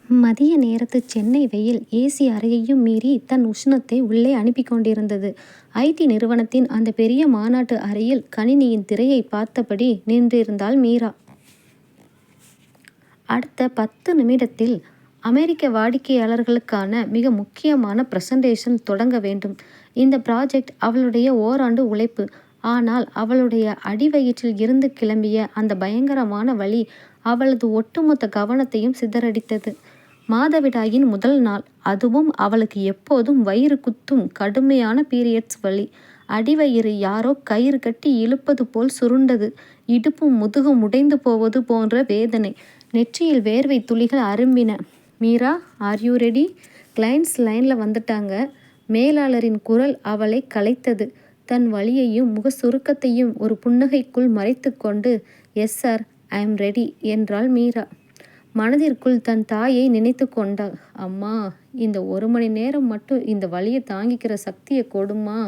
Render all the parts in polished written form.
மதிய நேரத்து சென்னை வெயில் ஏசி அறையையும் மீறி தன் உஷ்ணத்தை உள்ளே அனுப்பி கொண்டிருந்தது. ஐடி நிறுவனத்தின் அந்த பெரிய மாநாட்டு அறையில் கணினியின் திரையை பார்த்தபடி நின்றிருந்தாள் மீரா. அடுத்த 10 நிமிடத்தில் அமெரிக்க வாடிக்கையாளர்களுக்கான மிக முக்கியமான பிரசன்டேஷன் தொடங்க வேண்டும். இந்த ப்ராஜெக்ட் அவளுடைய ஓராண்டு உழைப்பு. ஆனால் அவளுடைய அடிவயிற்றில் இருந்து கிளம்பிய அந்த பயங்கரமான வலி அவளது ஒட்டுமொத்த கவனத்தையும் சிதறடித்தது. மாதவிடாயின் முதல் நாள், அதுவும் அவளுக்கு எப்போதும் வயிறு குத்தும் கடுமையான பீரியட்ஸ் வலி. அடிவயிறு யாரோ கயிறு கட்டி இழுப்பது போல் சுருண்டது. இடுப்பும் முதுகும் உடைந்து போவது போன்ற வேதனை. நெற்றியில் வேர்வை துளிகள் அரும்பின. Meera, are you ready? Clients லைனில் வந்துட்டாங்க. மேலாளரின் குரல் அவளை கலைத்தது. தன் வலியையும் முக சுருக்கத்தையும் ஒரு புன்னகைக்குள் மறைத்து கொண்டு, yes sir, I am ready என்றாள் மீரா. மனதிற்குள் தன் தாயை நினைத்து கொண்டாள். அம்மா, இந்த 1 மணி நேரம் மட்டும் இந்த வலியை தாங்கிக்கிற சக்தியை கொடுமா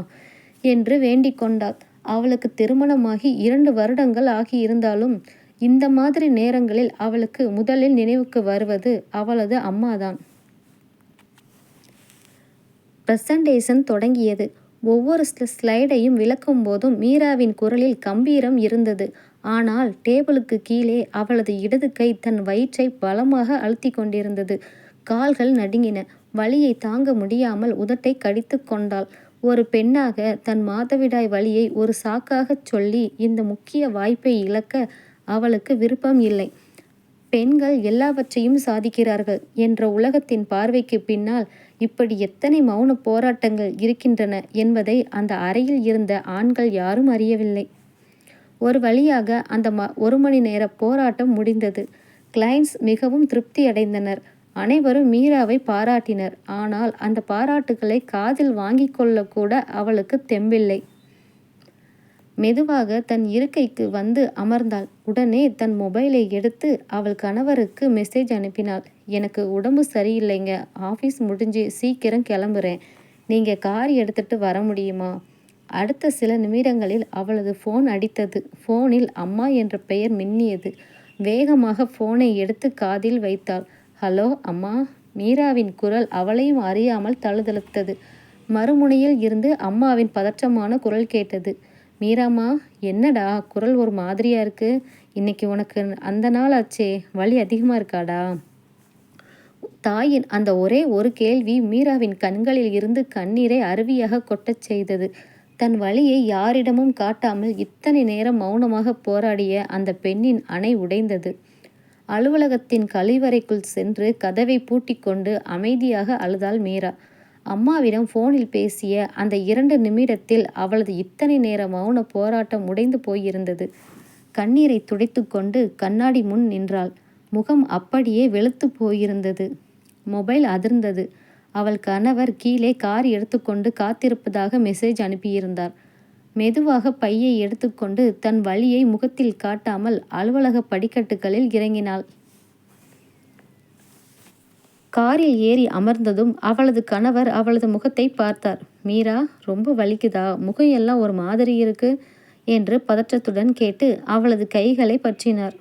என்று வேண்டிக் கொண்டாள். அவளுக்கு திருமணமாகி 2 வருடங்கள் ஆகியிருந்தாலும் இந்த மாதிரி நேரங்களில் அவளுக்கு முதலில் நினைவுக்கு வருவது அவளது அம்மாதான். பிரசன்டேஷன் தொடங்கியது. ஒவ்வொரு ஸ்லைடையும் விளக்கும் போதும் மீராவின் குரலில் கம்பீரம் இருந்தது. ஆனால் டேபிளுக்கு கீழே அவளது இடது கை தன் வயிற்றை பலமாக அழுத்தி கொண்டிருந்தது. கால்கள் நடுங்கின. வலியை தாங்க முடியாமல் உதட்டை கடித்து கொண்டாள். ஒரு பெண்ணாக தன் மாதவிடாய் வலியை ஒரு சாக்காகச் சொல்லி இந்த முக்கிய வாய்ப்பை இழக்க அவளுக்கு விருப்பம் இல்லை. பெண்கள் எல்லாவற்றையும் சாதிக்கிறார்கள் என்ற உலகத்தின் பார்வைக்கு பின்னால் இப்படி எத்தனை மௌன போராட்டங்கள் இருக்கின்றன என்பதை அந்த அறையில் இருந்த ஆண்கள் யாரும் அறியவில்லை. ஒரு வழியாக அந்த 1 மணி நேர போராட்டம் முடிந்தது. கிளைண்ட்ஸ் மிகவும் திருப்தி அடைந்தனர். அனைவரும் மீராவை பாராட்டினர். ஆனால் அந்த பாராட்டுகளை காதில் வாங்கி கொள்ளக்கூட அவளுக்கு தெம்பில்லை. மெதுவாக தன் இருக்கைக்கு வந்து அமர்ந்தாள். உடனே தன் மொபைலை எடுத்து அவள் கணவருக்கு மெசேஜ் அனுப்பினாள். எனக்கு உடம்பு சரியில்லைங்க, ஆஃபீஸ் முடிஞ்சு சீக்கிரம் கிளம்புறேன், நீங்கள் கார் எடுத்துட்டு வர முடியுமா? அடுத்த சில நிமிடங்களில் அவளது ஃபோன் அடித்தது. ஃபோனில் அம்மா என்ற பெயர் மின்னியது. வேகமாக ஃபோனை எடுத்து காதில் வைத்தாள். ஹலோ அம்மா. மீராவின் குரல் அவளையும் அறியாமல் தழுதழுத்தது. மறுமுனையில் இருந்து அம்மாவின் பதற்றமான குரல் கேட்டது. மீராம்மா, என்னடா குரல் ஒரு மாதிரியா இருக்கு? இன்னைக்கு உனக்கு அந்த நாள் ஆச்சே, வலி அதிகமாக இருக்காடா? தாயின் அந்த ஒரே ஒரு கேள்வி மீராவின் கண்களில் இருந்து கண்ணீரை அருவியாக கொட்டச் செய்தது. தன் வலியை யாரிடமும் காட்டாமல் இத்தனை நேரம் மௌனமாக போராடிய அந்த பெண்ணின் அணை உடைந்தது. அலுவலகத்தின் கழிவறைக்குள் சென்று கதவை பூட்டிக்கொண்டு அமைதியாக அழுதாள் மீரா. அம்மாவிடம் ஃபோனில் பேசிய அந்த 2 நிமிடத்தில் அவளது இத்தனை நேர மௌன போராட்டம் உடைந்து போயிருந்தது. கண்ணீரை துடைத்து கொண்டு கண்ணாடி முன் நின்றாள். முகம் அப்படியே வெளுத்து போயிருந்தது. மொபைல் அதிர்ந்தது. அவள் கணவர் கீழே கார் எடுத்துக்கொண்டு காத்திருப்பதாக மெசேஜ் அனுப்பியிருந்தார். மெதுவாக பையை எடுத்துக்கொண்டு தன் வலியை முகத்தில் காட்டாமல் அலுவலக படிக்கட்டுகளில் இறங்கினாள். காரில் ஏறி அமர்ந்ததும் அவளது கணவர் அவளது முகத்தை பார்த்தார். மீரா, ரொம்ப வலிக்குதா? முகம் எல்லாம் ஒரு மாதிரி இருக்கு என்று பதற்றத்துடன் கேட்டு அவளது கைகளை பற்றினார்.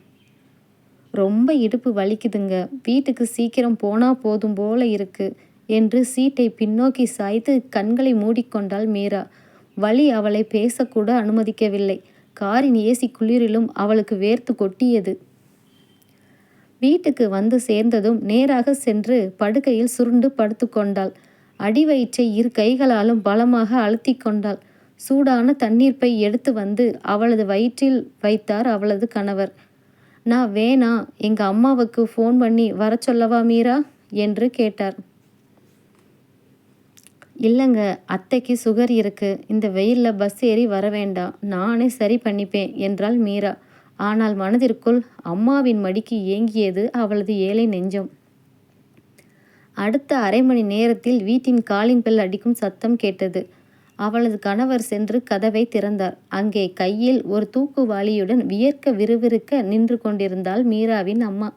ரொம்ப இடுப்பு வலிக்குதுங்க, வீட்டுக்கு சீக்கிரம் போனா போதும் போல இருக்கு என்று சீட்டை பின்னோக்கி சாய்த்து கண்களை மூடிக்கொண்டாள் மீரா. வலி அவளை பேசக்கூட அனுமதிக்கவில்லை. காரின் ஏசி குளிரிலும் அவளுக்கு வேர்த்து கொட்டியது. வீட்டுக்கு வந்து சேர்ந்ததும் நேராக சென்று படுக்கையில் சுருண்டு படுத்து கொண்டாள். அடிவயிற்றை 2 கைகளாலும் பலமாக அழுத்தி கொண்டாள். சூடான தண்ணீர் பை எடுத்து வந்து அவளது வயிற்றில் வைத்தார் அவளது கணவர். நான் வேணா, எங்க அம்மாவுக்கு ஃபோன் பண்ணி வர சொல்லவா மீரா என்று கேட்டார். இல்லைங்க, அத்தைக்கு சுகர் இருக்கு, இந்த வெயிலில் பஸ் ஏறி வர வேண்டாம், நானே சரி பண்ணிப்பேன் என்றாள் மீரா. ஆனால் மனதிற்குள் அம்மாவின் மடிக்கு ஏங்கியது அவளது ஏழை நெஞ்சம். அடுத்த அரை மணி நேரத்தில் வீட்டின் காலிங் பெல் அடிக்கும் சத்தம் கேட்டது. அவளது கணவர் சென்று கதவை திறந்தார். அங்கே கையில் ஒரு தூக்குவாளியுடன் வியர்க்க விறுவிறுக்க நின்று கொண்டிருந்தாள் மீராவின் அம்மா.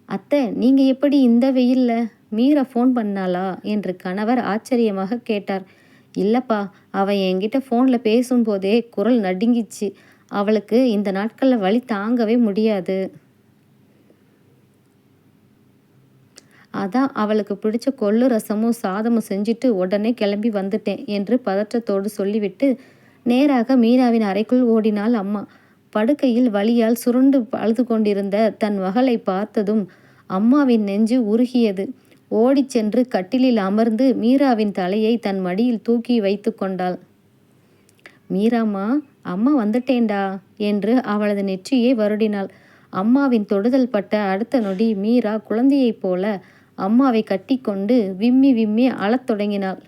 அத்தை, நீங்க எப்படி இந்த வெயில்ல? மீரா ஃபோன் பண்ணாளா என்று கணவர் ஆச்சரியமாக கேட்டார். இல்லப்பா, அவ என்கிட்ட ஃபோனில் பேசும்போதே குரல் நடுங்கிச்சு. அவளுக்கு இந்த நாட்களில் வலி தாங்கவே முடியாது. அதான் அவளுக்கு பிடிச்ச கொள்ளு ரசமும் சாதமும் செஞ்சுட்டு உடனே கிளம்பி வந்துட்டேன் என்று பதற்றத்தோடு சொல்லிவிட்டு நேராக மீராவின் அறைக்குள் ஓடினாள் அம்மா. படுக்கையில் வலியால் சுருண்டு அழுது கொண்டிருந்த தன் மகளை பார்த்ததும் அம்மாவின் நெஞ்சு உருகியது. ஓடிச் சென்று கட்டிலில் அமர்ந்து மீராவின் தலையை தன் மடியில் தூக்கி வைத்து கொண்டாள். மீராம்மா, அம்மா வந்துட்டேன்டா என்று அவளது நெற்றியை வருடினாள். அம்மாவின் தொடுதல் பட்ட அடுத்த நொடி மீரா குழந்தையைப் போல அம்மாவை கட்டி கொண்டு விம்மி விம்மி அழத் தொடங்கினாள்.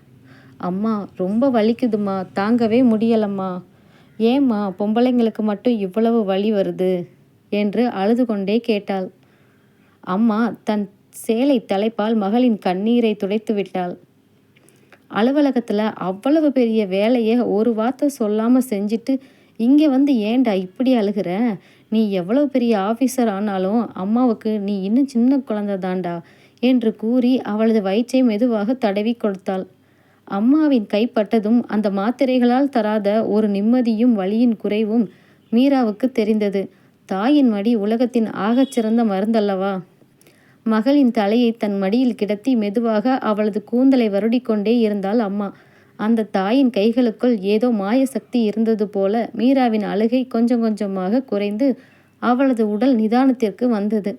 அம்மா, ரொம்ப வலிக்குதுமா, தாங்கவே முடியலம்மா. ஏம்மா, பொம்பளைங்களுக்கு மட்டும் இவ்வளவு வலி வருது என்று அழுது கொண்டே கேட்டாள். அம்மா தன் சேலை தலைப்பால் மகளின் கண்ணீரை துடைத்து விட்டாள். அலுவலகத்தில் அவ்வளவு பெரிய வேலையை ஒரு வார்த்தை சொல்லாமல் செஞ்சுட்டு இங்கே வந்து ஏன்டா இப்படி அழுகிற? நீ எவ்வளவு பெரிய ஆஃபீஸர் ஆனாலும் அம்மாவுக்கு நீ இன்னும் சின்ன குழந்தை தாண்டா என்று கூறி அவளது வயிற்றை மெதுவாக தடவி கொடுத்தாள். அம்மாவின் கைப்பட்டதும் அந்த மாத்திரைகளால் தராத ஒரு நிம்மதியும் வலியின் குறைவும் மீராவுக்கு தெரிந்தது. தாயின் மடி உலகத்தின் ஆகச்சிறந்த மருந்தல்லவா? மகளின் தலையை தன் மடியில் கிடத்தி மெதுவாக அவளது கூந்தலை வருடிக்கொண்டே இருந்தாள் அம்மா. அந்த தாயின் கைகளுக்குள் ஏதோ மாய சக்தி இருந்தது போல மீராவின் அழுகை கொஞ்சம் கொஞ்சமாக குறைந்து அவளது உடல் நிதானத்திற்கு வந்தது.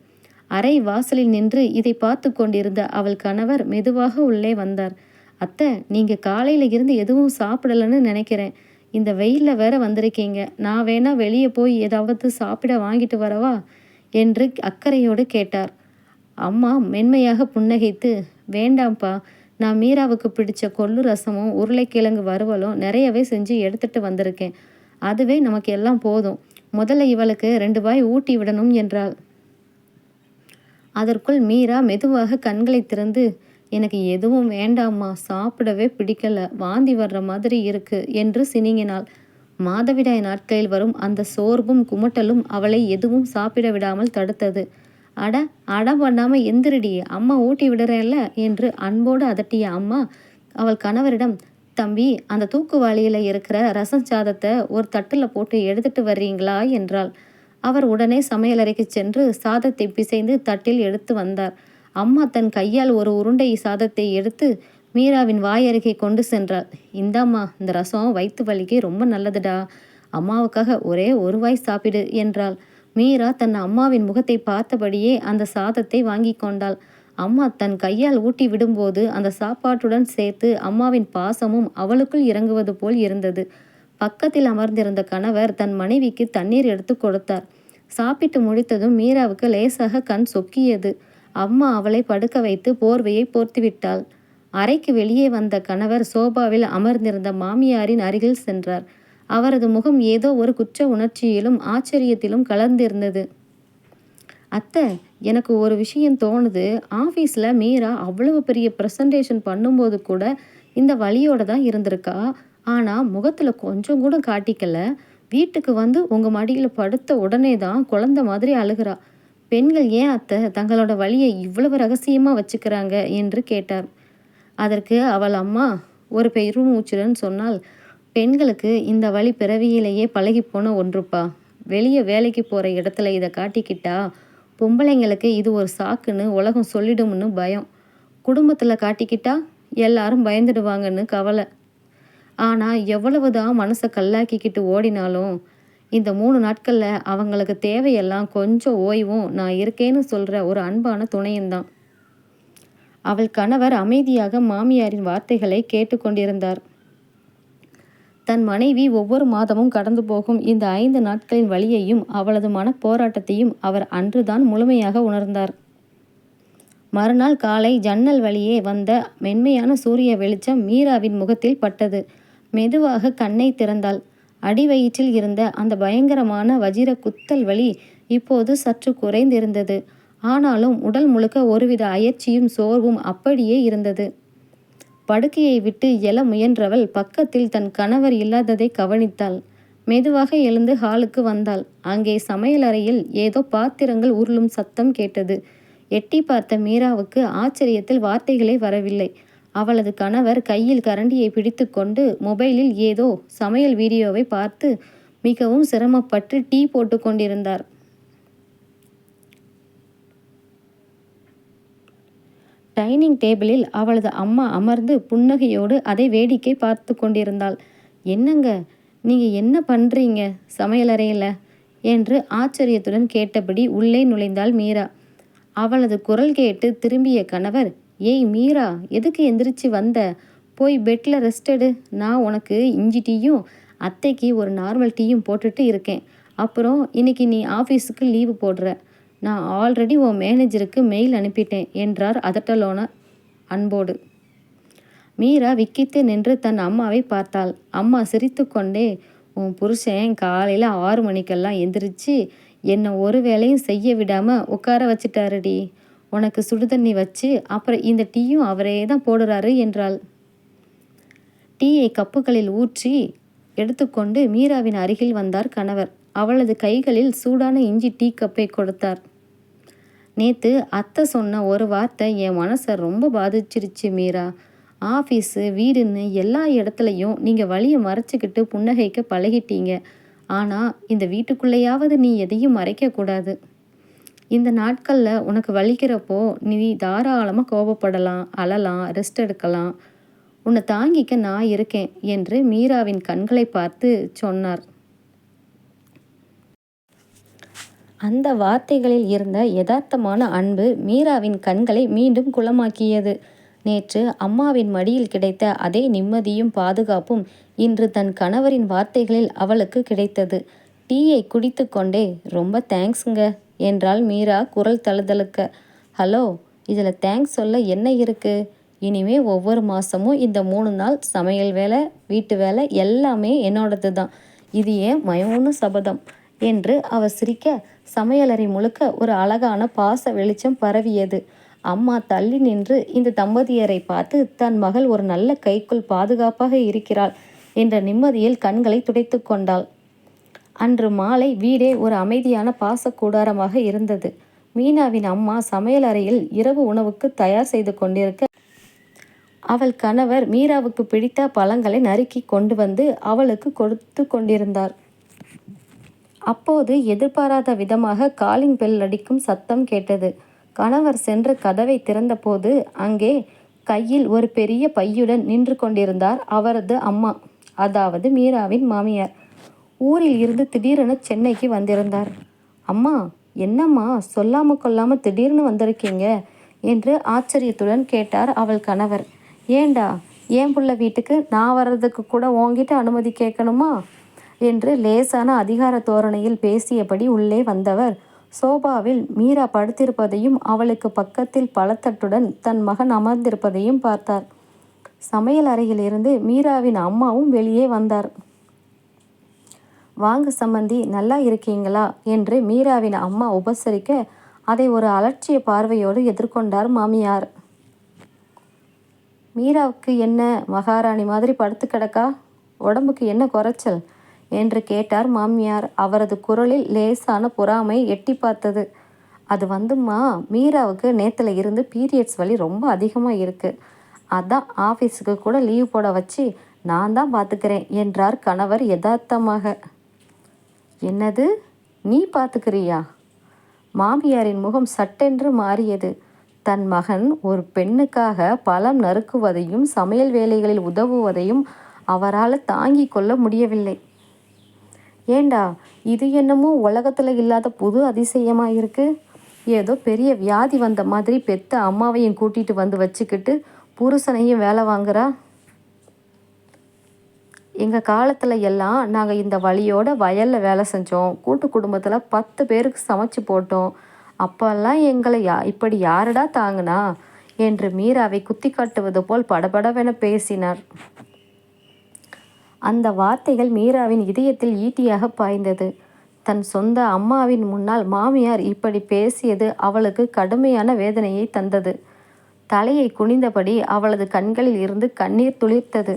அறை வாசலில் நின்று இதை பார்த்து கொண்டிருந்த அவள் கணவர் மெதுவாக உள்ளே வந்தார். அத்தை, நீங்கள் காலையில் இருந்து எதுவும் சாப்பிடலன்னு நினைக்கிறேன். இந்த வெயிலில் வேற வந்திருக்கீங்க. நான் வேணா வெளியே போய் ஏதாவது சாப்பிட வாங்கிட்டு வரவா என்று அக்கறையோடு கேட்டார். அம்மா மென்மையாக புன்னகைத்து, வேண்டாம்ப்பா, நான் மீராவுக்கு பிடிச்ச கொள்ளு ரசமும் உருளைக்கிழங்கு வறுவலும் நிறையவே செஞ்சு எடுத்துட்டு வந்திருக்கேன். அதுவே நமக்கு எல்லாம் போதும். முதல்ல இவளுக்கு 2 வாய் ஊட்டி விடணும் என்றாள். அதற்குள் மீரா மெதுவாக கண்களை திறந்து, எனக்கு எதுவும் வேண்டாம்மா, சாப்பிடவே பிடிக்கல, வாந்தி வர்ற மாதிரி இருக்கு என்று சினிங்கினாள். மாதவிடாய் நாட்களில் வரும் அந்த சோர்வும் குமட்டலும் அவளை எதுவும் சாப்பிட விடாமல் தடுத்தது. அடம் பண்ணாமல் எந்திரடி, அம்மா ஊட்டி விடுறேன்ல என்று அன்போடு அதட்டிய அம்மா அவள் கணவரிடம், தம்பி, அந்த தூக்குவாளியில் இருக்கிற ரசம் சாதத்தை ஒரு தட்டில் போட்டு எடுத்துட்டு வர்றீங்களா என்றாள். அவர் உடனே சமையலறைக்கு சென்று சாதத்தை பிசைந்து தட்டில் எடுத்து வந்தார். அம்மா தன் கையால் ஒரு உருண்டை சாதத்தை எடுத்து மீராவின் வாயருகே கொண்டு சென்றாள். இந்தாம்மா, இந்த ரசம் வயிற்று வலிக்கு ரொம்ப நல்லதுடா, அம்மாவுக்காக ஒரே ஒரு வாய் சாப்பிடு என்றாள். மீரா தன் அம்மாவின் முகத்தை பார்த்தபடியே அந்த சாதத்தை வாங்கி கொண்டாள். அம்மா தன் கையால் ஊட்டி விடும்போது அந்த சாப்பாட்டுடன் சேர்த்து அம்மாவின் பாசமும் அவளுக்குள் இறங்குவது போல் இருந்தது. பக்கத்தில் அமர்ந்திருந்த கணவர் தன் மனைவிக்கு தண்ணீர் எடுத்து கொடுத்தார். சாப்பிட்டு முடித்ததும் மீராவுக்கு லேசாக கண் சொக்கியது. அம்மா அவளை படுக்க வைத்து போர்வையை போர்த்துவிட்டாள். அறைக்கு வெளியே வந்த கணவர் சோபாவில் அமர்ந்திருந்த மாமியாரின் அருகில் சென்றார். அவரது முகம் ஏதோ ஒரு குற்ற உணர்ச்சியிலும் ஆச்சரியத்திலும் கலந்திருந்தது. அத்தை, எனக்கு ஒரு விஷயம் தோணுது. ஆஃபீஸில் மீரா அவ்வளவு பெரிய ப்ரெசன்டேஷன் பண்ணும்போது கூட இந்த வலியோட தான் இருந்திருக்கா. ஆனால் முகத்தில் கொஞ்சம் கூட காட்டிக்கல. வீட்டுக்கு வந்து உங்கள் மடியில் படுத்த உடனே தான் குழந்தை மாதிரி அழுகிறா. பெண்கள் ஏன் அத்தை தங்களோட வலியை இவ்வளவு ரகசியமாக வச்சுக்கிறாங்க என்று கேட்டார். அதற்கு அவள் அம்மா ஒரு பெருமூச்சுடன் சொன்னால், பெண்களுக்கு இந்த வழி பிறவியிலேயே பழகி போன ஒன்றுப்பா. வெளியே வேலைக்கு போகிற இடத்துல இதை காட்டிக்கிட்டா பொம்பளைங்களுக்கு இது ஒரு சாக்குன்னு உலகம் சொல்லிடும்னு பயம். குடும்பத்தில் காட்டிக்கிட்டா எல்லாரும் பயந்துடுவாங்கன்னு கவலை. ஆனால் எவ்வளவுதான் மனசை கல்லாக்கிக்கிட்டு ஓடினாலும் இந்த 3 நாட்களில் அவங்களுக்கு தேவையெல்லாம் கொஞ்சம் ஓய்வும் நான் இருக்கேன்னு சொல்கிற ஒரு அன்பான துணையன்தான். அவள் கணவர் அமைதியாக மாமியாரின் வார்த்தைகளை கேட்டுக்கொண்டிருந்தார். தன் மனைவி ஒவ்வொரு மாதமும் கடந்து போகும் இந்த 5 நாட்களின் வலியையும் அவளது மனப்போராட்டத்தையும் அவர் அன்றுதான் முழுமையாக உணர்ந்தார். மறுநாள் காலை ஜன்னல் வழியே வந்த மென்மையான சூரிய வெளிச்சம் மீராவின் முகத்தில் பட்டது. மெதுவாக கண்ணை திறந்தாள். அடிவயிற்றில் இருந்த அந்த பயங்கரமான வஜிர குத்தல் வலி இப்போது சற்று குறைந்திருந்தது. ஆனாலும் உடல் முழுக்க ஒருவித அயற்சியும் சோர்வும் அப்படியே இருந்தது. படுக்கையை விட்டு எழ முயன்றவள் பக்கத்தில் தன் கணவர் இல்லாததை கவனித்தாள். மெதுவாக எழுந்து ஹாலுக்கு வந்தாள். அங்கே சமையலறையில் ஏதோ பாத்திரங்கள் உருளும் சத்தம் கேட்டது. எட்டி பார்த்த மீராவுக்கு ஆச்சரியத்தில் வார்த்தைகளே வரவில்லை. அவளது கணவர் கையில் கரண்டியை பிடித்து கொண்டு மொபைலில் ஏதோ சமையல் வீடியோவை பார்த்து மிகவும் சிரமப்பட்டு டீ போட்டு கொண்டிருந்தார். டைனிங் டேபிளில் அவளது அம்மா அமர்ந்து புன்னகையோடு அதை வேடிக்கை பார்த்து கொண்டிருந்தாள். என்னங்க, நீங்கள் என்ன பண்ணுறீங்க சமையலறையில் என்று ஆச்சரியத்துடன் கேட்டபடி உள்ளே நுழைந்தாள் மீரா. அவளது குரல் கேட்டு திரும்பிய கணவர், ஏய் மீரா, எதுக்கு எந்திரிச்சு வந்த? போய் பெட்டில் ரெஸ்ட் எடு. நான் உனக்கு இஞ்சி டீயும் அத்தைக்கு ஒரு நார்மல் டீயும் போட்டுட்டு இருக்கேன். அப்புறம் இன்னைக்கு நீ ஆஃபீஸுக்கு லீவு போடுற. நான் ஆல்ரெடி உன் மேனேஜருக்கு மெயில் அனுப்பிட்டேன் என்றார் அதட்டலோன அன்போடு. மீரா விக்கித்து நின்று தன் அம்மாவை பார்த்தாள். அம்மா சிரித்து கொண்டே, உன் புருஷன் காலையில் 6 மணிக்கெல்லாம் எந்திரிச்சு என்னை ஒரு வேலையும் செய்ய விடாமல் உட்கார வச்சிட்டாருடி. உனக்கு சுடுதண்ணி வச்சு அப்புறம் இந்த டீயும் அவரே தான் போடுறாரு என்றாள். டீயை கப்புகளில் ஊற்றி எடுத்துக்கொண்டு மீராவின் அருகில் வந்தார் கணவர். அவளது கைகளில் சூடான இஞ்சி டீ கப்பை கொடுத்தார். நேற்று அத்தை சொன்ன ஒரு வார்த்தை என் மனசை ரொம்ப பாதிச்சிருச்சு மீரா. ஆஃபீஸு வீடுன்னு எல்லா இடத்துலையும் நீங்கள் வழியை மறைச்சிக்கிட்டு புன்னகைக்க பழகிட்டீங்க. ஆனால் இந்த வீட்டுக்குள்ளேயாவது நீ எதையும் மறைக்கக்கூடாது. இந்த நாட்களில் உனக்கு வலிக்கிறப்போ நீ தாராளமாக கோபப்படலாம், அழலாம், ரெஸ்ட் எடுக்கலாம். உன்னை தாங்கிக்க நான் இருக்கேன் என்று மீராவின் கண்களை பார்த்து சொன்னார். அந்த வார்த்தைகளில் இருந்த யதார்த்தமான அன்பு மீராவின் கண்களை மீண்டும் குளமாக்கியது. நேற்று அம்மாவின் மடியில் கிடைத்த அதே நிம்மதியும் பாதுகாப்பும் இன்று தன் கணவரின் வார்த்தைகளில் அவளுக்கு கிடைத்தது. டீயை குடித்து கொண்டே, ரொம்ப தேங்க்ஸுங்க என்றாள் மீரா குரல் தழுதழுக்க. ஹலோ, இதில் தேங்க்ஸ் சொல்ல என்ன இருக்கு? இனிமே ஒவ்வொரு மாதமும் இந்த 3 நாள் சமையல் வேலை, வீட்டு வேலை எல்லாமே என்னோடது தான். இது ஏன் மயோன்னு சபதம் என்று அவர் சிரிக்க, சமையலறை முழுக்க ஒரு அழகான பாச வெளிச்சம் பரவியது. அம்மா தள்ளி நின்று இந்த தம்பதியரை பார்த்து தன் மகள் ஒரு நல்ல கைக்குள் பாதுகாப்பாக இருக்கிறாள் என்ற நிம்மதியில் கண்களை துடைத்து கொண்டாள். அன்று மாலை வீடே ஒரு அமைதியான பாச கூடாரமாக இருந்தது. மீனாவின் அம்மா சமையல் அறையில் இரவு உணவுக்கு தயார் செய்து கொண்டிருக்க, அவள் கணவர் மீராவுக்கு பிடித்த பழங்களை நறுக்கி கொண்டு வந்து அவளுக்கு கொடுத்து கொண்டிருந்தார். அப்போது எதிர்பாராத விதமாக காலிங் பெல் அடிக்கும் சத்தம் கேட்டது. கணவர் சென்று கதவை திறந்தபோது அங்கே கையில் ஒரு பெரிய பையுடன் நின்று கொண்டிருந்தார் அவரது அம்மா, அதாவது மீராவின் மாமியார். ஊரில் இருந்து திடீரென சென்னைக்கு வந்திருந்தார். அம்மா, என்னம்மா சொல்லாமல் கொள்ளாமல் திடீர்னு வந்திருக்கீங்க என்று ஆச்சரியத்துடன் கேட்டார் அவள் கணவர். ஏண்டா, ஏன் புள்ள வீட்டுக்கு நான் வர்றதுக்கு கூட உன்கிட்ட அனுமதி கேட்கணுமா என்று லேசான அதிகார தோரணையில் பேசியபடி உள்ளே வந்தவர் சோபாவில் மீரா படுத்திருப்பதையும் அவளுக்கு பக்கத்தில் பழத்தட்டுடன் தன் மகன் அமர்ந்திருப்பதையும் பார்த்தார். சமையல் அறையிலிருந்து மீராவின் அம்மாவும் வெளியே வந்தார். வாங்க சம்மந்தி, நல்லா இருக்கீங்களா என்று மீராவின் அம்மா உபசரிக்க, அதை ஒரு அலட்சிய பார்வையோடு எதிர்கொண்டார் மாமியார். மீராவுக்கு என்ன மகாராணி மாதிரி படுத்து கிடக்கா? உடம்புக்கு என்ன குறைச்சல் என்று கேட்டார் மாமியார். அவரது குரலில் லேசான பொறாமை எட்டி பார்த்தது. அது வந்தும்மா, மீராவுக்கு நேத்துல இருந்து பீரியட்ஸ் வலி ரொம்ப அதிகமாக இருக்குது. அதான் ஆஃபீஸுக்கு கூட லீவ் போட வச்சு நான் தான் பார்த்துக்கிறேன் என்றார் கணவர் யதார்த்தமாக. என்னது, நீ பார்த்துக்கிறியா? மாமியாரின் முகம் சட்டென்று மாறியது. தன் மகன் ஒரு பெண்ணுக்காக பழம் நறுக்குவதையும் சமையல் வேலைகளில் உதவுவதையும் அவரால் தாங்கி கொள்ள முடியவில்லை. ஏண்டா, இது என்னமோ உலகத்தில் இல்லாத புது அதிசயமாக இருக்கு. ஏதோ பெரிய வியாதி வந்த மாதிரி பெத்த அம்மாவையும் கூட்டிகிட்டு வந்து வச்சுக்கிட்டு புருஷனையும் வேலை வாங்குறா. எங்கள் காலத்தில் எல்லாம் நாங்கள் இந்த வழியோட வயலில் வேலை செஞ்சோம். கூட்டு குடும்பத்தில் 10 பேருக்கு சமைச்சு போட்டோம். அப்போல்லாம் எங்களை இப்படி யாருடா தாங்குனா என்று மீராவை குத்தி காட்டுவது போல் படபடவென பேசினார். அந்த வார்த்தைகள் மீராவின் இதயத்தில் ஈட்டியாக பாய்ந்தது. தன் சொந்த அம்மாவின் முன்னால் மாமியார் இப்படி பேசியது அவளுக்கு கடுமையான வேதனையை தந்தது. தலையை குனிந்தபடி அவளது கண்களில் இருந்து கண்ணீர் துளிர்த்தது.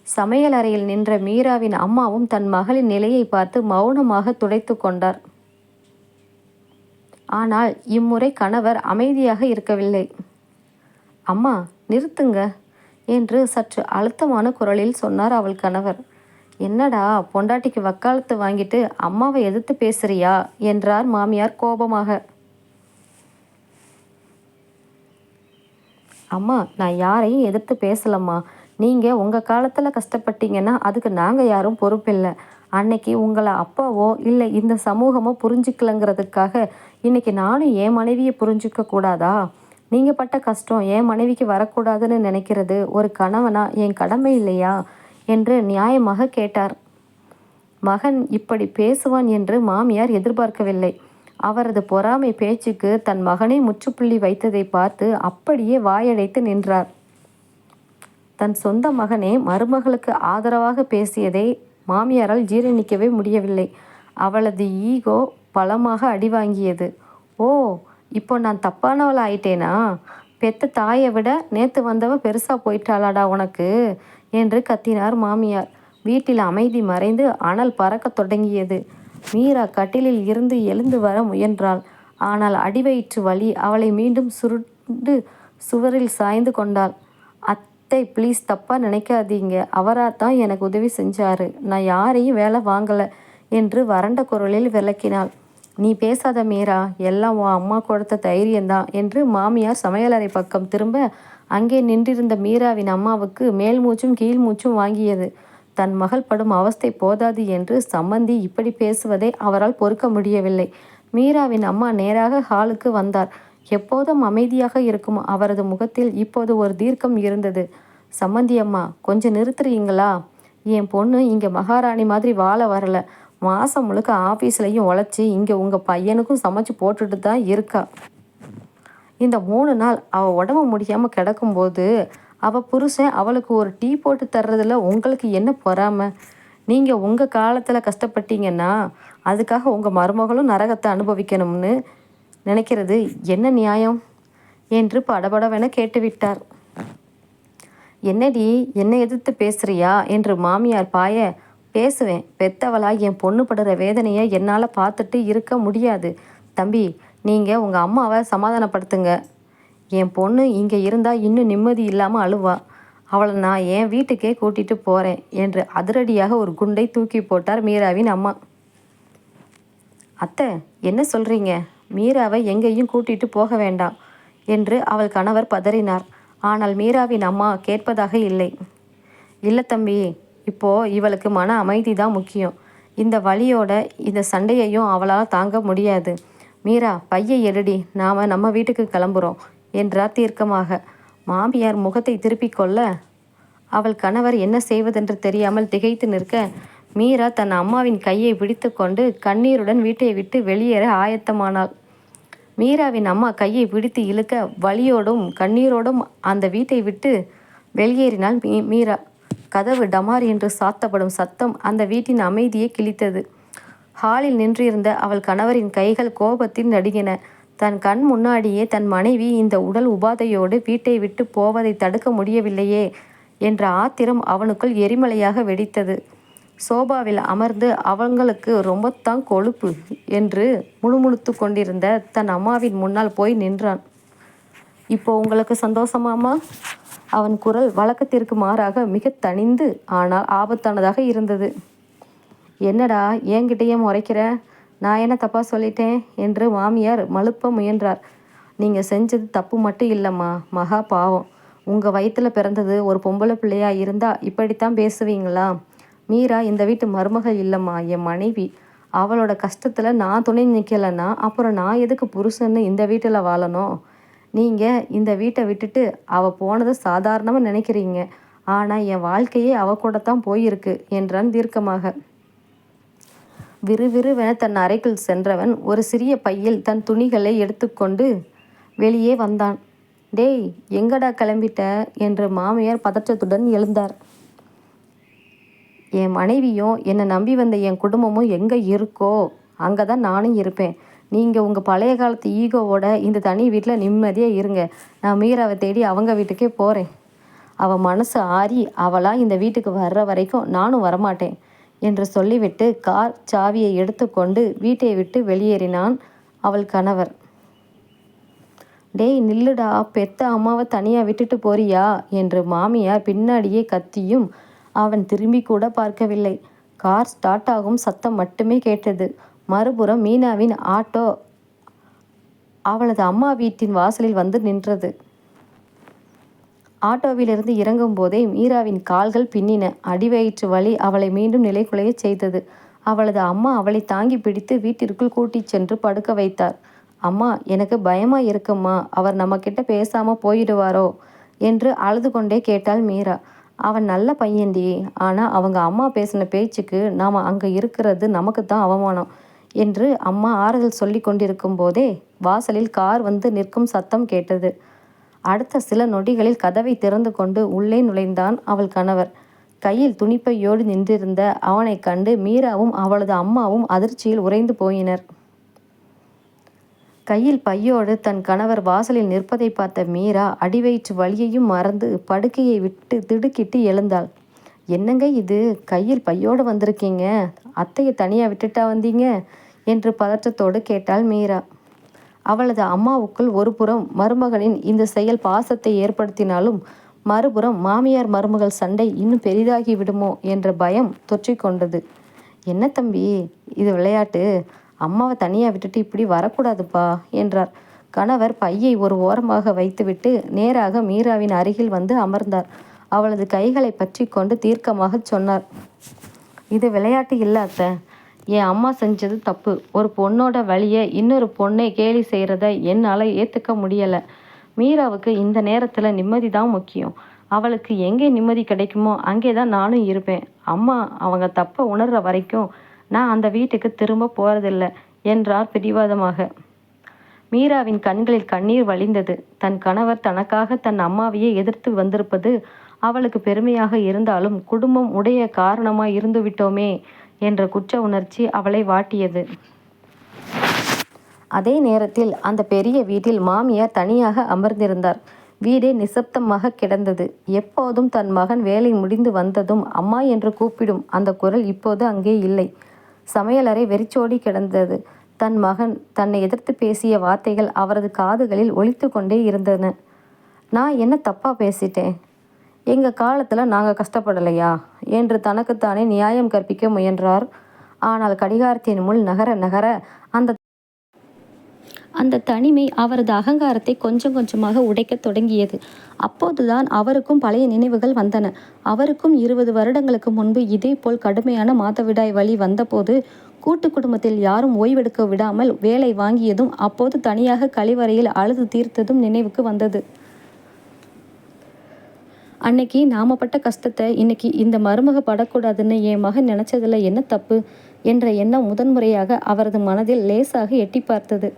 சமையல் அறையில் நின்ற மீராவின் அம்மாவும் தன் மகளின் நிலையை பார்த்து மௌனமாக துடைத்து கொண்டார். ஆனால் இம்முறை கணவர் அமைதியாக இருக்கவில்லை. அம்மா, நிறுத்துங்க என்று சற்று அழுத்தமான குரலில் சொன்னார் அவள் கணவர். என்னடா, பொண்டாட்டிக்கு வக்காலத்து வாங்கிட்டு அம்மாவை எதிர்த்து பேசுறியா என்றார் மாமியார் கோபமாக. அம்மா, நான் யாரையும் எதிர்த்து பேசலம்மா. நீங்கள் உங்கள் காலத்தில் கஷ்டப்பட்டீங்கன்னா அதுக்கு நாங்கள் யாரும் பொறுப்பில்லை. அன்னைக்கு உங்களை அப்பாவோ இல்லை இந்த சமூகமோ புரிஞ்சிக்கலங்கிறதுக்காக இன்னைக்கு நானும் என் மனைவியை புரிஞ்சிக்க கூடாதா? நீங்கள் பட்ட கஷ்டம் என் மனைவிக்கு வரக்கூடாதுன்னு நினைக்கிறது ஒரு கணவனா என் கடமை இல்லையா என்று நியாயமாக கேட்டார். மகன் இப்படி பேசுவான் என்று மாமியார் எதிர்பார்க்கவில்லை. அவரது பொறாமை பேச்சுக்கு தன் மகனை முற்றுப்புள்ளி வைத்ததை பார்த்து அப்படியே வாயடைத்து நின்றார். தன் சொந்த மகனே மருமகளுக்கு ஆதரவாக பேசியதை மாமியாரால் ஜீரணிக்கவே முடியவில்லை. அவளது ஈகோ பலமாக அடிவாங்கியது. ஓ, இப்போ நான் தப்பானவள் ஆயிட்டேனா? பெத்த தாயை விட நேத்து வந்தவ பெருசா போயிட்டாளாடா உனக்கு என்று கத்தினார் மாமியார். வீட்டில் அமைதி மறைந்து அனல் பறக்கத் தொடங்கியது. மீரா கட்டிலில் இருந்து எழுந்து வர முயன்றாள். ஆனால் அடிவயிற்று வலி அவளை மீண்டும் சுருண்டு சுவரில் சாய்ந்து கொண்டாள். அத்தை, ப்ளீஸ் தப்பாக நினைக்காதீங்க. அவராத்தான் எனக்கு உதவி செஞ்சாரு. நான் யாரையும் வேலை வாங்கலை என்று வறண்ட குரலில் விளக்கினாள். நீ பேசாத மீரா, எல்லாம் உன் அம்மா கொடுத்த தைரியம்தான் என்று மாமியார் சமையலறை பக்கம் திரும்ப அங்கே நின்றிருந்த மீராவின் அம்மாவுக்கு மேல் மூச்சும் கீழ் மூச்சும் வாங்கியது. தன் மகள் படும் அவஸ்தை போதாது என்று சம்மந்தி இப்படி பேசுவதை அவரால் பொறுக்க முடியவில்லை. மீராவின் அம்மா நேராக ஹாலுக்கு வந்தார். எப்போதும் அமைதியாக இருக்கும் அவரது முகத்தில் இப்போது ஒரு தீர்க்கம் இருந்தது. சம்மந்தி அம்மா, கொஞ்சம் நிறுத்துறீங்களா? என் பொண்ணு இங்கே மகாராணி மாதிரி வாழ வரல. மாதம் முழுக்க ஆஃபீஸ்லையும் உழைச்சி இங்கே உங்கள் பையனுக்கும் சமைச்சு போட்டுட்டு தான் இருக்கா. இந்த 3 நாள் அவள் உடம்பு முடியாமல் கிடக்கும்போது அவள் புருஷன் அவளுக்கு ஒரு டீ போட்டு தர்றதில் உங்களுக்கு என்ன பொறாமை? நீங்கள் உங்கள் காலத்தில் கஷ்டப்பட்டீங்கன்னா அதுக்காக உங்கள் மருமகளும் நரகத்தை அனுபவிக்கணும்னு நினைக்கிறது என்ன நியாயம் என்று படபடவென கேட்டுவிட்டார். என்னடி, என்னை எதிர்த்து பேசுறியா என்று மாமியார் பாய, பேசுவேன். பெத்தவளா என் பொண்ணு படுற வேதனையை என்னால் பார்த்துட்டு இருக்க முடியாது. தம்பி, நீங்கள் உங்கள் அம்மாவை சமாதானப்படுத்துங்க. என் பொண்ணு இங்கே இருந்தால் இன்னும் நிம்மதி இல்லாமல் அழுவா. அவளை நான் என் வீட்டுக்கே கூட்டிகிட்டு போகிறேன் என்று அதிரடியாக ஒரு குண்டை தூக்கி போட்டார் மீராவின் அம்மா. அத்தை, என்ன சொல்கிறீங்க? மீராவை எங்கேயும் கூட்டிகிட்டு போக வேண்டாம் என்று அவள் கணவர் பதறினார். ஆனால் மீராவின் அம்மா கேட்பதாக இல்லை. இல்லை தம்பி, இப்போது இவளுக்கு மன அமைதி தான் முக்கியம். இந்த வலியோட இந்த சண்டையையும் அவளால் தாங்க முடியாது. மீரா, பையை எடுடி, நாம் நம்ம வீட்டுக்கு கிளம்புறோம் என்றார் தீர்க்கமாக. மாமியார் முகத்தை திருப்பிக் கொள்ள அவள் கணவர் என்ன செய்வதென்று தெரியாமல் திகைத்து நிற்க, மீரா தன் அம்மாவின் கையை பிடித்து கொண்டு கண்ணீருடன் வீட்டை விட்டு வெளியேற ஆயத்தமானாள். மீராவின் அம்மா கையை பிடித்து இழுக்க வலியோடும் கண்ணீரோடும் அந்த வீட்டை விட்டு வெளியேறினாள் மீரா. கதவு டமார் என்று சாத்தப்படும் சத்தம் அந்த வீட்டின் அமைதியை கிழித்தது. ஹாலில் நின்றிருந்த அவள் கணவரின் கைகள் கோபத்தில் நடுங்கின. தன் கண் முன்னாடியே தன் மனைவி இந்த உடல் உபாதையோடு வீட்டை விட்டு போவதை தடுக்க முடியவில்லையே என்ற ஆத்திரம் அவனுக்குள் எரிமலையாக வெடித்தது. சோபாவில் அமர்ந்து அவங்களுக்கு ரொம்பத்தான் கொழுப்பு என்று முணுமுணுத்து கொண்டிருந்த தன் அம்மாவின் முன்னால் போய் நின்றான். இப்போ உங்களுக்கு சந்தோஷமாமா? அவன் குரல் வழக்கத்திற்கு மாறாக மிக தணிந்து ஆனால் ஆபத்தானதாக இருந்தது. என்னடா, என்கிட்டயே முறைக்கிற? நான் என்ன தப்பாக சொல்லிட்டேன் என்று மாமியார் மழுப்ப முயன்றார். நீங்கள் செஞ்சது தப்பு மட்டும் இல்லைம்மா, மகா பாவம். உங்கள் வயிற்றில் பிறந்தது ஒரு பொம்பளை பிள்ளையாக இருந்தால் இப்படித்தான் பேசுவீங்களா? மீரா இந்த வீட்டு மருமகள் இல்லைம்மா, என் மனைவி. அவளோட கஷ்டத்தில் நான் துணை நிற்கலைன்னா அப்புறம் நான் எதுக்கு புருஷன்னு இந்த வீட்டில் வாழணும்? நீங்கள் இந்த வீட்டை விட்டுட்டு அவள் போனதை சாதாரணமாக நினைக்கிறீங்க. ஆனால் என் வாழ்க்கையே அவ கூட தான் போயிருக்கு என்றான் தீர்க்கமாக. விறுவிறுவென தன் அறைக்குள் சென்றவன் ஒரு சிறிய பையில் தன் துணிகளை எடுத்துக்கொண்டு வெளியே வந்தான். டேய், எங்கடா கிளம்பிட்ட என்று மாமியார் பதற்றத்துடன் எழுந்தார். என் மனைவியும் என்னை நம்பி வந்த என் குடும்பமும் எங்கே இருக்கோ அங்கே தான் நானும் இருப்பேன். நீங்கள் உங்கள் பழைய காலத்து ஈகோவோட இந்த தனி வீட்டில் நிம்மதியாக இருங்க. நான் மீராவை தேடி அவங்க வீட்டுக்கே போகிறேன். அவள் மனசு ஆறி அவளாக இந்த வீட்டுக்கு வர்ற வரைக்கும் நானும் வரமாட்டேன் என்று சொல்லிவிட்டு கார் சாவியை எடுத்துக்கொண்டு வீட்டை விட்டு வெளியேறினான் அவள் கணவர். டேய் நில்லுடா, பெத்த அம்மாவை தனியாக விட்டுட்டு போறியா என்று மாமியார் பின்னாடியே கத்தியும் அவன் திரும்பி கூட பார்க்கவில்லை. கார் ஸ்டார்ட் ஆகும் சத்தம் மட்டுமே கேட்டது. மறுபுறம் மீனாவின் ஆட்டோ அவளது அம்மா வீட்டின் வாசலில் வந்து நின்றது. ஆட்டோவிலிருந்து இறங்கும் போதே மீராவின் கால்கள் பின்னின. அடிவயிற்று வலி அவளை மீண்டும் நிலைகுலையச் செய்தது. அவளது அம்மா அவளை தாங்கி பிடித்து வீட்டிற்குள் கூட்டிச் சென்று படுக்க வைத்தார். அம்மா, எனக்கு பயமா இருக்கும்மா, அவர் நம்ம கிட்ட பேசாம போயிடுவாரோ என்று அழுது கொண்டே கேட்டாள் மீரா. அவன் நல்ல பையன்டி, ஆனா அவங்க அம்மா பேசின பேச்சுக்கு நாம அங்க இருக்கிறது நமக்கு தான் அவமானம் என்று அம்மா ஆறுதல் சொல்லி கொண்டிருக்கும் போதே வாசலில் கார் வந்து நிற்கும் சத்தம் கேட்டது. அடுத்த சில நொடிகளில் கதவை திறந்து கொண்டு உள்ளே நுழைந்தான் அவள் கணவர். கையில் துணிப்பையோடு நின்றிருந்த அவனை கண்டு மீராவும் அவளது அம்மாவும் அதிர்ச்சியில் உறைந்து போயினர். கையில் பையோடு தன் கணவர் வாசலில் நிற்பதை பார்த்த மீரா அடிவயிற்று வலியையும் மறந்து படுக்கையை விட்டு திடுக்கிட்டு எழுந்தாள். என்னங்க இது, கையில் பையோடு வந்திருக்கீங்க, அத்தையை தனியாக விட்டுட்டா வந்தீங்க என்று பதற்றத்தோடு கேட்டாள் மீரா. அவளது அம்மாவுக்குள் ஒரு புறம் மருமகனின் இந்த செயல் பாசத்தை ஏற்படுத்தினாலும் மறுபுறம் மாமியார் மருமகள் சண்டை இன்னும் பெரிதாகி விடுமோ என்ற பயம் தொற்றிக்கொண்டது. என்ன தம்பி, இது விளையாட்டு, அம்மாவை தனியாக விட்டுட்டு இப்படி வரக்கூடாதுப்பா என்றார். கணவர் பையை ஒரு ஓரமாக வைத்துவிட்டு நேராக மீராவின் அருகில் வந்து அமர்ந்தார். அவளது கைகளை பற்றி கொண்டு தீர்க்கமாக சொன்னார். இது விளையாட்டு இல்லை அத்தை, என் அம்மா செஞ்சது தப்பு. ஒரு பொண்ணோட வழியை இன்னொரு பொண்ணை கேலி செய்கிறத என்னால் ஏற்றுக்க முடியலை. மீராவுக்கு இந்த நேரத்தில் நிம்மதி தான் முக்கியம். அவளுக்கு எங்கே நிம்மதி கிடைக்குமோ அங்கே தான் நானும் இருப்பேன். அம்மா அவங்க தப்பை உணர்கிற வரைக்கும் நான் அந்த வீட்டுக்கு திரும்ப போகிறதில்ல என்றார் பிடிவாதமாக. மீராவின் கண்களில் கண்ணீர் வழிந்தது. தன் கணவர் தனக்காக தன் அம்மாவையே எதிர்த்து வந்திருப்பது அவளுக்கு பெருமையாக இருந்தாலும் குடும்பம் உடைய காரணமாய் இருந்து விட்டோமே என்ற குற்ற உணர்ச்சி அவளை வாட்டியது. அதே நேரத்தில் அந்த பெரிய வீட்டில் மாமியார் தனியாக அமர்ந்திருந்தார். வீடே நிசப்தமாக கிடந்தது. எப்போதும் தன் மகன் வேலை முடிந்து வந்ததும் அம்மா என்று கூப்பிடும் அந்த குரல் இப்போது அங்கே இல்லை. சமையலறை வெறிச்சோடி கிடந்தது. தன் மகன் தன்னை எதிர்த்து பேசிய வார்த்தைகள் அவரது காதுகளில் ஒலித்து கொண்டே இருந்தன. நான் என்ன தப்பாக பேசிட்டேன்? எங்கள் காலத்தில் நாங்கள் கஷ்டப்படலையா என்று தனக்குத்தானே நியாயம் கற்பிக்க முயன்றார். ஆனால் கடிகாரத்தின் முள் நகர நகர அந்த தனிமை அவரது அகங்காரத்தை கொஞ்சம் கொஞ்சமாக உடைக்கத் தொடங்கியது. அப்போதுதான் அவருக்கும் பழைய நினைவுகள் வந்தன. அவருக்கும் 20 வருடங்களுக்கு முன்பு இதேபோல் கடுமையான மாதவிடாய் வலி வந்தபோது கூட்டு குடும்பத்தில் யாரும் ஓய்வெடுக்க விடாமல் வேலை வாங்கியதும் அப்போது தனியாக கழிவறையில் அழுது தீர்த்ததும் நினைவுக்கு வந்தது. அன்னைக்கு நாம பட்ட கஷ்டத்தை இன்னைக்கு இந்த மருமக படக்கூடாதுன்னு என் மகன் நினைச்சதுல என்ன தப்பு என்ற எண்ணம் முதன்முறையாக அவரது மனதில் லேசாக எட்டி பார்த்தது.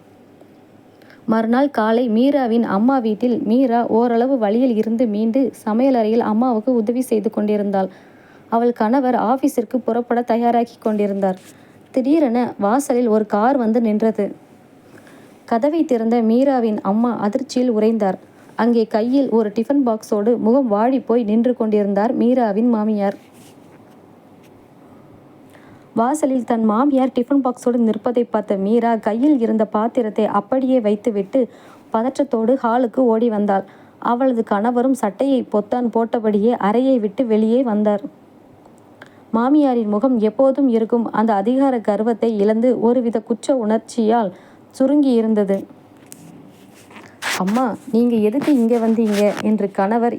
மறுநாள் காலை மீராவின் அம்மா வீட்டில் மீரா ஓரளவு வழியில் இருந்து மீண்டு சமையலறையில் அம்மாவுக்கு உதவி செய்து கொண்டிருந்தாள். அவள் கணவர் ஆபீஸிற்கு புறப்பட தயாராகி கொண்டிருந்தார். திடீரென வாசலில் ஒரு கார் வந்து நின்றது. கதவை திறந்த மீராவின் அம்மா அதிர்ச்சியில் உறைந்தார். அங்கே கையில் ஒரு டிஃபன் பாக்ஸோடு முகம் வாடி போய் நின்று கொண்டிருந்தார் மீராவின் மாமியார். வாசலில் தன் மாமியார் டிஃபன் பாக்ஸோடு நிற்பதை பார்த்த மீரா கையில் இருந்த பாத்திரத்தை அப்படியே வைத்துவிட்டு பதற்றத்தோடு ஹாலுக்கு ஓடி வந்தாள். அவளது கணவரும் சட்டையை பொத்தான் போட்டபடியே அறையை விட்டு வெளியே வந்தார். மாமியாரின் முகம் எப்போதும் இருக்கும் அந்த அதிகார கர்வத்தை இழந்து ஒருவித குற்ற உணர்ச்சியால் சுருங்கி இருந்தது. அம்மா, நீங்க எதுக்கு இங்கே வந்தீங்க என்று கணவர்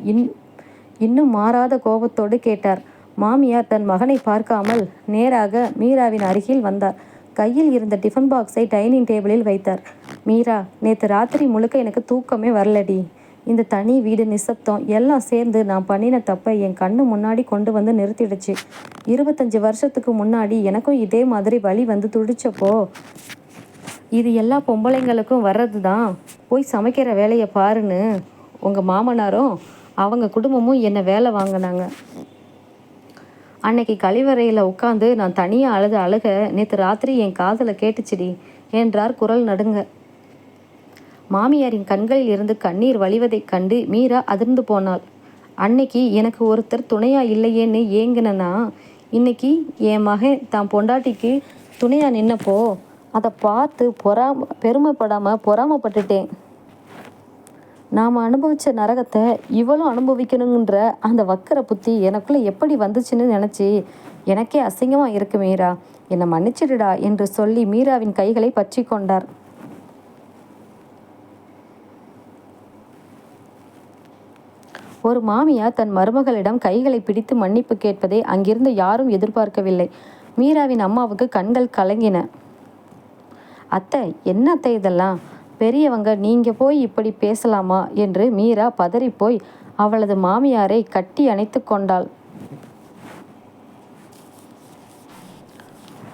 இன்னும் மாறாத கோபத்தோடு கேட்டார். மாமியார் தன் மகனை பார்க்காமல் நேராக மீராவின் அருகில் வந்தார். கையில் இருந்த டிஃபன் பாக்ஸை டைனிங் டேபிளில் வைத்தார். மீரா, நேற்று ராத்திரி முழுக்க எனக்கு தூக்கமே வரலடி. இந்த தனி வீடு, நிசப்தம் எல்லாம் சேர்ந்து நான் பண்ணின தப்பை என் கண்ணு முன்னாடி கொண்டு வந்து நிறுத்திடுச்சு. 25 வருஷத்துக்கு முன்னாடி எனக்கும் இதே மாதிரி வலி வந்து துடிச்சப்போ இது எல்லா பொம்பளைங்களுக்கும் வர்றது தான், போய் சமைக்கிற வேலையை பாருன்னு உங்கள் மாமனாரும் அவங்க குடும்பமும் என்னை வேலை வாங்கினாங்க. அன்னைக்கு கழிவறையில் உட்காந்து நான் தனியாக அழுக நேற்று ராத்திரி என் காதில் கேட்டுச்சிடி என்றார் குரல் நடுங்க. மாமியாரின் கண்களில் இருந்து கண்ணீர் வழிவதைக் கண்டு மீரா அதிர்ந்து போனாள். அன்னைக்கு எனக்கு ஒருத்தர் துணையா இல்லையேன்னு ஏங்கினா இன்னைக்கு என் மகன் தான் பொண்டாட்டிக்கு துணையா நின்னப்போ அதை பார்த்து பெருமைப்படாமல் பொறாமப்பட்டுட்டேன். நாம் அனுபவித்த நரகத்தை இவளும் அனுபவிக்கணுங்கிற அந்த வக்கர புத்தி எனக்குள்ளே எப்படி வந்துச்சுன்னு நினச்சி எனக்கே அசிங்கமாக இருக்கு மீரா, என்னை மன்னிச்சிடுடா என்று சொல்லி மீராவின் கைகளை பற்றி கொண்டார். ஒரு மாமியார் தன் மருமகளிடம் கைகளை பிடித்து மன்னிப்பு கேட்பதை அங்கிருந்து யாரும் எதிர்பார்க்கவில்லை. மீராவின் அம்மாவுக்கு கண்கள் கலங்கின. அத்தை, என்ன அத்தை இதெல்லாம்? பெரியவங்க, நீங்க போய் இப்படி பேசலாமா என்று மீரா பதறிப்போய் அவளது மாமியாரை கட்டி அணைத்து கொண்டாள்.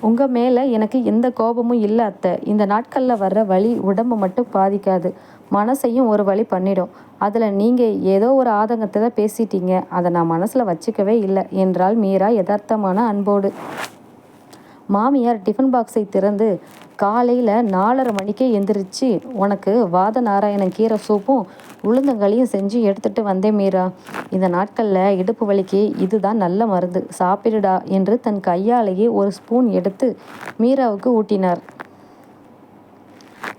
உங்க மேல எனக்கு எந்த கோபமும் இல்லை அத்தை. இந்த நாட்கள்ல வர்ற வலி உடம்பை மட்டும் பாதிக்காது, மனசையும் ஒரு வழி பண்ணிடும். அதில் நீங்கள் ஏதோ ஒரு ஆதங்கத்தை பேசிட்டீங்க, அதை நான் மனசில் வச்சுக்கவே இல்லை என்றாள் மீரா யதார்த்தமான அன்போடு. மாமியார் டிஃபன் பாக்ஸை திறந்து, காலையில் 4:30 மணிக்கே எந்திரிச்சு உனக்கு வாத நாராயணன் கீரை சூப்பும் உளுந்தங்களியும் செஞ்சு எடுத்துட்டு வந்தேன் மீரா. இந்த நாட்களில் இடுப்பு வலிக்கு இதுதான் நல்ல மருந்து, சாப்பிடுடா என்று தன் கையாலேயே ஒரு ஸ்பூன் எடுத்து மீராவுக்கு ஊட்டினார்.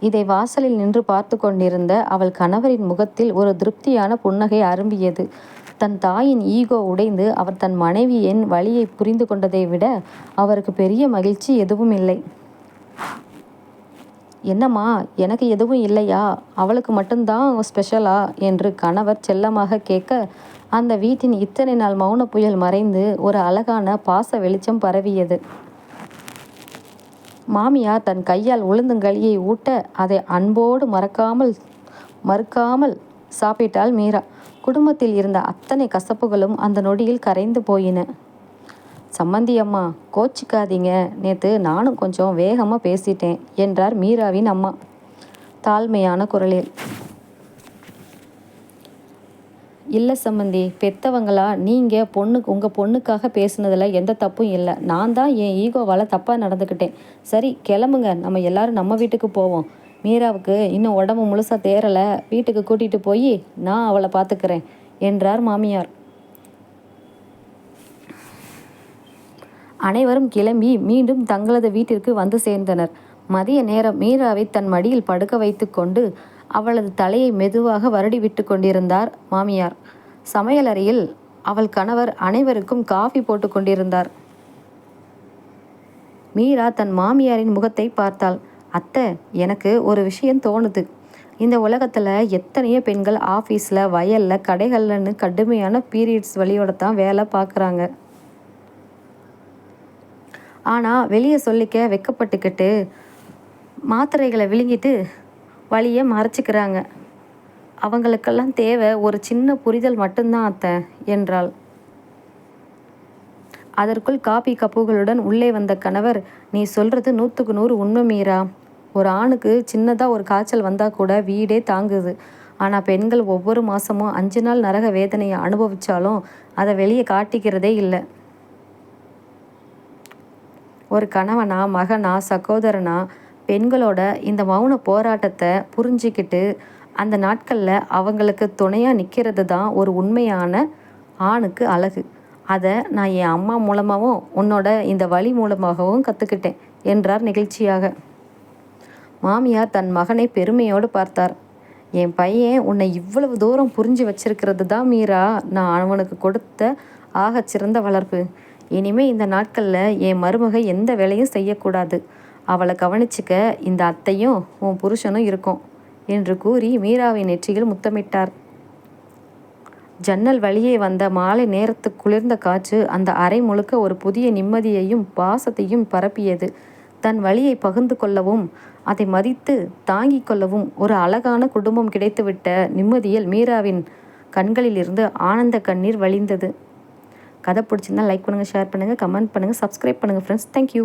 இதை வாசலில் நின்று பார்த்து கொண்டிருந்த அவள் கணவரின் முகத்தில் ஒரு திருப்தியான புன்னகை அரும்பியது. தன் தாயின் ஈகோ உடைந்து அவர் தன் மனைவியின் வலியை புரிந்து கொண்டதை விட அவருக்கு பெரிய மகிழ்ச்சி எதுவும் இல்லை. என்னம்மா, எனக்கு எதுவும் இல்லையா? அவளுக்கு மட்டும்தான் ஸ்பெஷலா என்று கணவர் செல்லமாக கேட்க, அந்த வீட்டின் இத்தனை நாள் மௌன புயல் மறைந்து ஒரு அழகான பாச வெளிச்சம் பரவியது. மாமியார் தன் கையால் உளுந்தங்களியை ஊட்ட அதை அன்போடு மறுக்காமல் சாப்பிட்டாள் மீரா. குடும்பத்தில் இருந்த அத்தனை கசப்புகளும் அந்த நொடியில் கரைந்து போயின. சம்மந்தி அம்மா, கோச்சிக்காதீங்க, நேற்று நானும் கொஞ்சம் வேகமாக பேசிட்டேன் என்றார் மீராவின் அம்மா தாழ்மையான குரலில். இல்லை சம்மந்தி, பெத்தவங்களா நீங்கள் உங்கள் பொண்ணுக்காக பேசுனதில் எந்த தப்பும் இல்லை. நான் தான் என் ஈகோவால் தப்பாக நடந்துக்கிட்டேன். சரி, கிளம்புங்க, நம்ம எல்லாரும் நம்ம வீட்டுக்கு போவோம். மீராவுக்கு இன்னும் உடம்பு முழுசாக தேரலை, வீட்டுக்கு கூட்டிகிட்டு போய் நான் அவளை பார்த்துக்கிறேன் என்றார் மாமியார். அனைவரும் கிளம்பி மீண்டும் தங்களது வீட்டிற்கு வந்து சேர்ந்தனர். மதிய நேரம் மீராவை தன் மடியில் படுக்க வைத்து கொண்டு அவளது தலையை மெதுவாக வருடி விட்டு கொண்டிருந்தார் மாமியார். சமையலறையில் அவள் கணவர் அனைவருக்கும் காஃபி போட்டு கொண்டிருந்தார். மீரா தன் மாமியாரின் முகத்தை பார்த்தாள். அத்தை, எனக்கு ஒரு விஷயம் தோணுது. இந்த உலகத்தில் எத்தனையோ பெண்கள் ஆஃபீஸில், வயலில், கடைகள்லன்னு கடுமையான பீரியட்ஸ் வலியோட தான் வேலை பார்க்குறாங்க. ஆனால் வெளியே சொல்லிக்க வெக்கப்பட்டுக்கிட்டு மாத்திரைகளை விழுங்கிட்டு வலியை மறைச்சிக்கிறாங்க. அவங்களுக்கெல்லாம் தேவை ஒரு சின்ன புரிதல் மட்டும்தான் அத்தை என்றாள். அதற்குள் காபி கப்புகளுடன் உள்ளே வந்த கணவர், நீ சொல்கிறது 100க்கு 100 உண்மை மீரா. ஒரு ஆணுக்கு சின்னதாக ஒரு காய்ச்சல் வந்தால் கூட வீடே தாங்குது. ஆனால் பெண்கள் ஒவ்வொரு மாதமும் 5 நாள் நரக வேதனையை அனுபவித்தாலும் அதை வெளியே காட்டிக்கிறதே இல்லை. ஒரு கணவனா, மகனா, சகோதரனா பெண்களோட இந்த மௌன போராட்டத்தை புரிஞ்சிக்கிட்டு அந்த நாட்களில் அவங்களுக்கு துணையாக நிற்கிறது தான் ஒரு உண்மையான ஆணுக்கு அழகு. அதை நான் என் அம்மா மூலமாகவும் உன்னோட இந்த வழி மூலமாகவும் கற்றுக்கிட்டேன் என்றார் நெகிழ்ச்சியாக. மாமியார் தன் மகனை பெருமையோடு பார்த்தார். என் பையன் உன்னை இவ்வளவு தூரம் புரிஞ்சு வச்சிருக்கிறது தான் மீரா நான் அவனுக்கு கொடுத்த ஆகச்சிறந்த வளர்ப்பு. இனிமே இந்த நாட்களில் என் மருமக எந்த வேலையும் செய்யக்கூடாது. அவளை கவனிச்சுக்க இந்த அத்தையும் உன் புருஷனும் இருக்கும் என்று கூறி மீராவின் நெற்றியில் முத்தமிட்டார். ஜன்னல் வழியே வந்த மாலை நேரத்து குளிர்ந்த காற்று அந்த அறை முழுக்க ஒரு புதிய நிம்மதியையும் பாசத்தையும் பரப்பியது. தன் வழியை பகிர்ந்து கொள்ளவும் அதை மதித்து தாங்கிக் கொள்ளவும் ஒரு அழகான குடும்பம் கிடைத்துவிட்ட நிம்மதியில் மீராவின் கண்களிலிருந்து ஆனந்த கண்ணீர் வழிந்தது. கதை பிடிச்சிருந்தா லைக் பண்ணுங்கள், ஷேர் பண்ணுங்கள், கமெண்ட் பண்ணுங்கள், சப்ஸ்கிரைப் பண்ணுங்கள் ஃப்ரெண்ட்ஸ். தேங்க்யூ.